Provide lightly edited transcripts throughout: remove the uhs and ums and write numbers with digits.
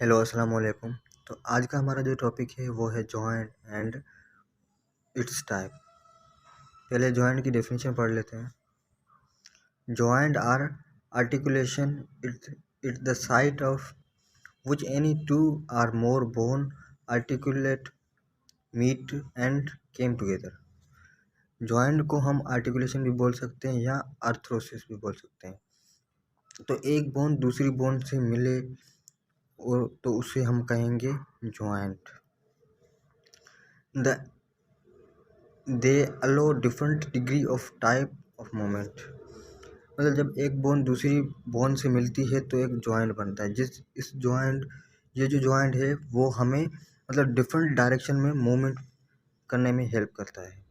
Hello अस्सलाम वालेकुम। तो आज का हमारा जो टॉपिक है वो है जॉइंट एंड इट्स टाइप। पहले जॉइंट की डेफिनेशन पढ़ लेते हैं। Joint are articulation it the site of which any two or more bone articulate meet and came together. Joint को हम आर्टिकुलेशन भी बोल सकते हैं या आर्थ्रोसिस भी बोल सकते हैं। तो एक बोन दूसरी बोन से मिले और तो उसे हम कहेंगे joint. The they allow different degree of type of moment. मतलब जब एक बोन दूसरी बोन से मिलती है तो एक जॉइंट बनता है। ये जो जॉइंट है वो हमें मतलब डिफरेंट डायरेक्शन में मूवमेंट करने में हेल्प करता है।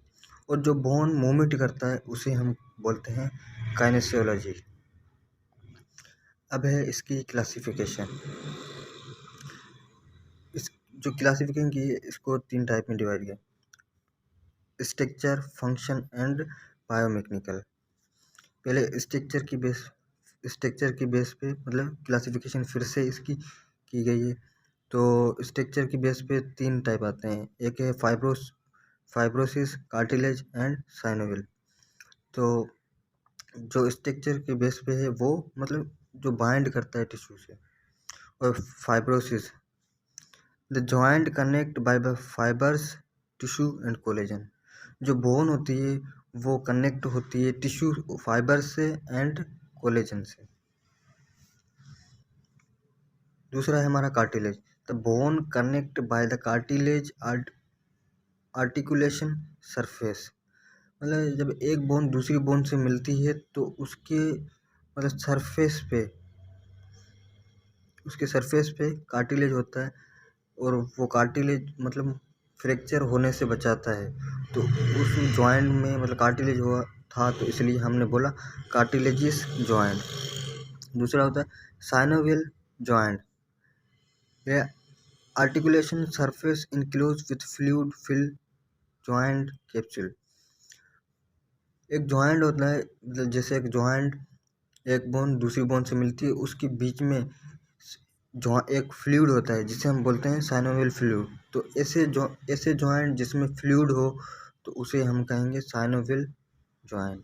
और जो बोन मूवमेंट करता है उसे हम बोलते हैं काइनेसियोलॉजी। अब है इसकी क्लासिफिकेशन। इस जो क्लासिफिकेशन की है इसको 3 टाइप में डिवाइड किया: स्ट्रक्चर, फंक्शन एंड बायोमेकेनिकल। पहले स्ट्रक्चर की बेस पे मतलब क्लासिफिकेशन फिर से इसकी की गई है। तो स्ट्रक्चर की बेस पे 3 टाइप आते हैं। एक है फाइब्रोसिस, कार्टिलेज एंड साइनोविल। तो जो स्ट्रक्चर के बेस पे है वो मतलब जो बाइंड करता है टिश्यू से। और fibrosis, the joint connect by the fibres, tissue and collagen. जो बोन होती है वो कनेक्ट होती है टिश्यू फाइबर से एंड कोलेजन से। दूसरा है हमारा cartilage. The bone connect by the cartilage articulation surface. मतलब जब एक बोन दूसरी बोन से मिलती है तो मतलब उसके सरफेस पे कार्टिलेज होता है और वो कार्टिलेज मतलब फ्रैक्चर होने से बचाता है। तो उस जॉइंट में मतलब कार्टिलेज हुआ था तो इसलिए हमने बोला कार्टिलेजियस जॉइंट। दूसरा होता है साइनोवियल जॉइंट। यह articulation surface enclose with fluid fill joint capsule. एक जॉइंट होता है मतलब जैसे एक बोन दूसरी बोन से मिलती है उसके बीच में एक फ्लूइड होता है जिसे हम बोलते हैं साइनोवियल फ्लूइड। तो ऐसे जॉइंट जिसमें फ्लूइड हो तो उसे हम कहेंगे साइनोवियल जॉइंट।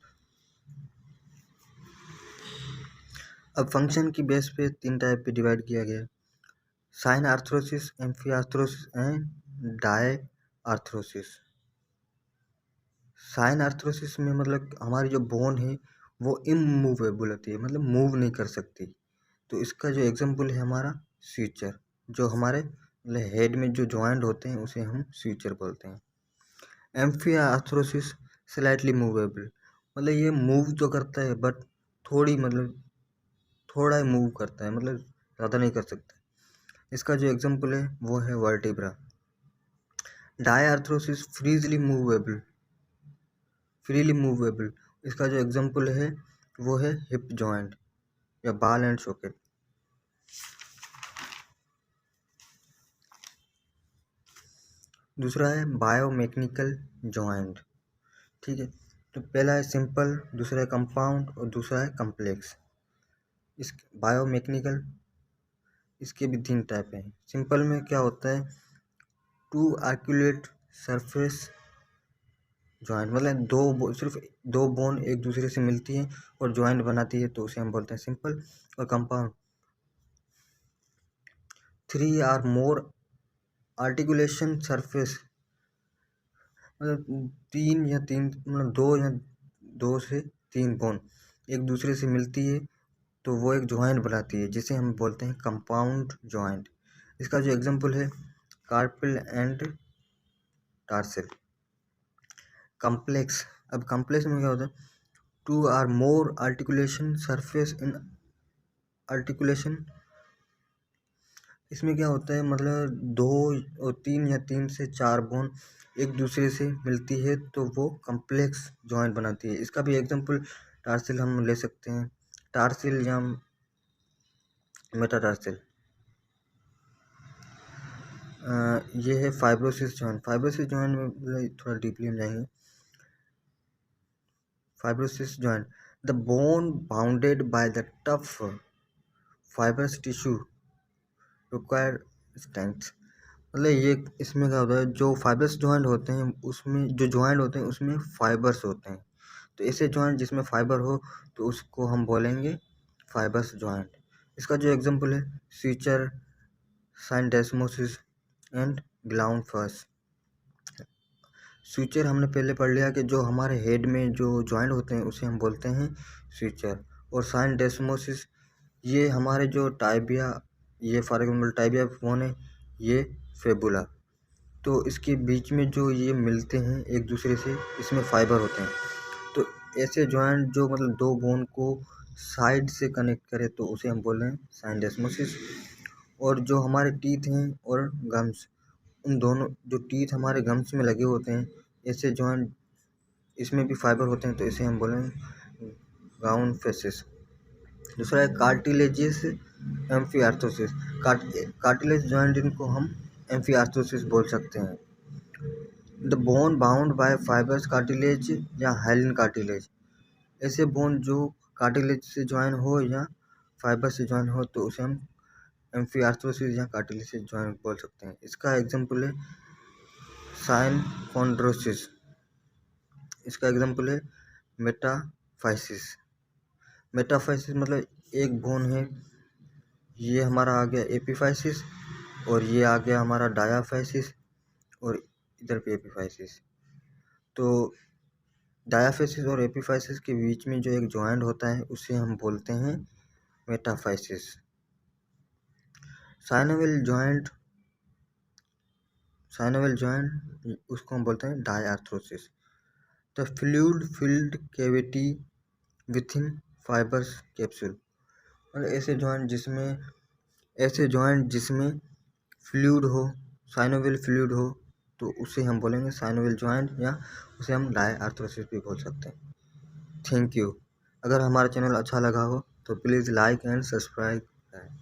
अब फंक्शन की बेस पे 3 टाइप पे डिवाइड किया गया है: synarthrosis, amphiarthrosis and diarthrosis. Synarthrosis में मतलब हमारी जो बोन है वो इमूवेबल होती है, मतलब मूव नहीं कर सकती। तो इसका जो एग्जाम्पल है हमारा स्यूचर। जो हमारे मतलब हेड में जो जॉइंट होते हैं उसे हम स्यूचर बोलते हैं। एम्फिआर्थ्रोसिस स्लाइटली मूवेबल, मतलब ये मूव तो करता है बट थोड़ा ही मूव करता है, मतलब ज़्यादा नहीं कर सकता। इसका जो एग्जाम्पल है वो है वर्टिब्रा। डायआर्थ्रोसिस freely movable. इसका जो एग्जाम्पल है वो है हिप जॉइंट या बॉल एंड सॉकेट। दूसरा है बायोमेकेनिकल जॉइंट। ठीक है, तो पहला है सिंपल, दूसरा है कंपाउंड और दूसरा है कम्प्लेक्स। इस बायोमेकेनिकल इसके भी 3 टाइप हैं। सिंपल में क्या होता है, टू आर्टिकुलेट सरफेस जॉइंट, मतलब सिर्फ 2 बोन एक दूसरे से मिलती हैं और जॉइंट बनाती है तो उसे हम बोलते हैं सिंपल। और compound, 3 or more articulation surface, मतलब 2 से 3 बोन एक दूसरे से मिलती है तो वो एक जॉइंट बनाती है जिसे हम बोलते हैं कंपाउंड जॉइंट। इसका जो एग्जांपल है कार्पल एंड टार्सल। कम्प्लेक्स, अब कम्प्लेक्स में क्या होता है, 2 or more articulation surface in articulation. इसमें क्या होता है मतलब 2 और 3 या 3 से 4 बोन एक दूसरे से मिलती है तो वो कम्प्लेक्स जॉइंट बनाती है। इसका भी एग्जांपल टार्सिल हम ले सकते हैं, टार्सिल या मेटाटार्सिल। ये है फाइब्रोसिस जॉइंट। फाइब्रोसिस जॉइंट में मतलब थोड़ा डीपली हम जाएंगे। Fibrosis joint, the bone bounded by the tough fibrous tissue require strength, मतलब ये इसमें क्या होता है, जो फाइबर्स जॉइंट होते हैं उसमें जो जॉइंट होते हैं उसमें फाइबर्स होते हैं, तो ऐसे जॉइंट जिसमें फाइबर हो तो उसको हम बोलेंगे फाइबर्स जॉइंट। इसका जो एग्जांपल है सूचर, साइनडेस्मोसिस एंड ग्लाउनफस। सूचर हमने पहले पढ़ लिया कि जो हमारे हेड में जो जॉइंट होते हैं उसे हम बोलते हैं सूचर, और साइनडेस्मोसिस ये हमारे जो टाइबिया, ये फॉर एग्जाम्पल टाइबिया बोन है, ये फेबुला, तो इसके बीच में जो ये मिलते हैं एक दूसरे से, इसमें फाइबर होते हैं। तो ऐसे जॉइंट जो मतलब दो बोन को साइड से कनेक्ट करे तो उसे हम बोल रहे हैं साइनडेस्मोसिस। और जो हमारे टीथ हैं और गम्स, उन दोनों जो टीथ हमारे गम्स में लगे होते हैं, ऐसे जॉइंट इसमें भी फाइबर होते हैं, तो इसे हम बोलेंगे गाउन फेसिस। दूसरा है कार्टिलेजियस एम्फिआर्थ्रोसिस। कार्टिलेज जॉइंट इनको हम एम्फिआर्थ्रोसिस बोल सकते हैं। The bone bound by fibres cartilage या हाइलिन कार्टिलेज, ऐसे बोन जो कार्टिलेज से ज्वाइन हो या फाइबर से ज्वाइन हो तो उसे हम एम्फिआर्थ्रोसिस या कार्टिलेज से ज्वाइन बोल सकते हैं। इसका एग्जांपल है साइनकोंड्रोसिस। इसका एग्जांपल है मेटाफाइसिस। मेटाफाइसिस मतलब एक बोन है, ये हमारा आ गया एपिफाइसिस, और ये आ गया हमारा डायाफाइसिस, और इधर पे एपिफाइसिस। तो डायाफाइसिस और एपिफाइसिस के बीच में जो एक जॉइंट होता है उसे हम बोलते हैं मेटाफाइसिस। साइनोवियल जॉइंट उसको हम बोलते हैं diarthrosis. The fluid filled cavity within fibres capsule, और ऐसे जॉइंट जिसमें फ्लूइड हो, साइनोवियल फ्लूइड हो, तो उसे हम बोलेंगे साइनोवियल जॉइंट, या उसे हम डायआर्थ्रोसिस भी बोल सकते हैं। Thank you. अगर हमारा चैनल अच्छा लगा हो तो प्लीज़ लाइक एंड सब्सक्राइब करें।